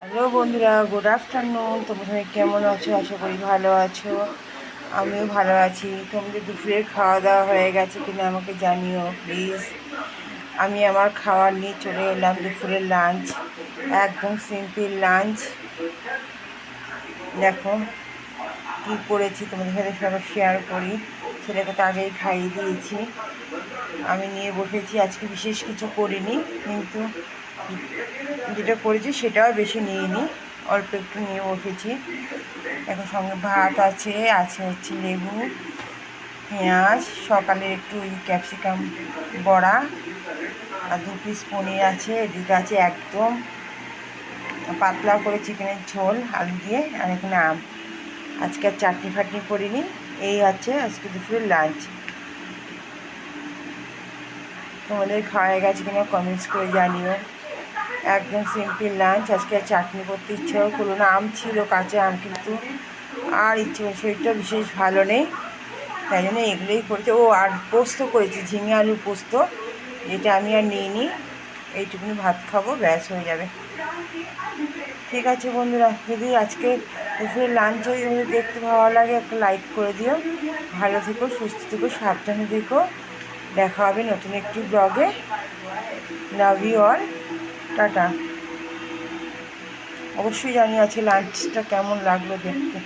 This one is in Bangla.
হ্যালো বন্ধুরা, গুড আফটারনুন। তোমরা সবাই কেমন আছো? আশা করি ভালো আছো। আমিও ভালো আছি। তোমাদের দুপুরের খাওয়া দাওয়া হয়ে গেছে কিনা আমাকে জানিও প্লিজ। আমি আমার খাবার নিয়ে চলে এলাম। দুপুরের লাঞ্চ, একদম সিম্পল লাঞ্চ। দেখো কী করেছি, তোমাদের সাথে সবাই শেয়ার করি। ছেলেকে তো আগেই খাইয়ে দিয়েছি, আমি নিয়ে বসেছি। আজকে বিশেষ কিছু করিনি, কিন্তু যেটা করেছি সেটাও বেশি নিইনি, অল্প একটু নিয়ে বসেছি। এখন সঙ্গে ভাত আছে, হচ্ছে লেবু, পেঁয়াজ, সকালে একটু ক্যাপসিকাম বড়া, আর 2 পিস পনির আছে। এদিকে আছে একদম পাতলা করে চিকেনের ঝোল আলু দিয়ে, আর এখানে আম। আজকে আর চাটনি ফাটনি করিনি। এই আছে আজকে দুপুরের লাঞ্চ। তোমাদের খাওয়া গেছে কিনা কমেন্টস করে জানিও। একদম সিম্পল লাঞ্চ। আজকে আর চাটনি করতে ইচ্ছেও করলো না। আম ছিল, কাঁচা আম, কিন্তু আর ইচ্ছে, শরীরটা বিশেষ ভালো নেই, তাই জন্য এগুলোই করেছে। আর পোস্ত করেছি, ঝিঙে আলু পোস্ত, যেটা আমি আর নিইনি। এইটুকুনি ভাত খাবো, ব্যাস হয়ে যাবে। ঠিক আছে বন্ধুরা, যদি আজকে দুপুরে লাঞ্চ যদি দেখতে ভালো লাগে একটা লাইক করে দিও। ভালো থেকো, সুস্থ থেকো, সাবধানে থেকো। দেখা হবে নতুন একটি ব্লগে। Love you all, tata. অবশ্যই জানি আজকে লাঞ্চটা কেমন লাগলো দেখতে।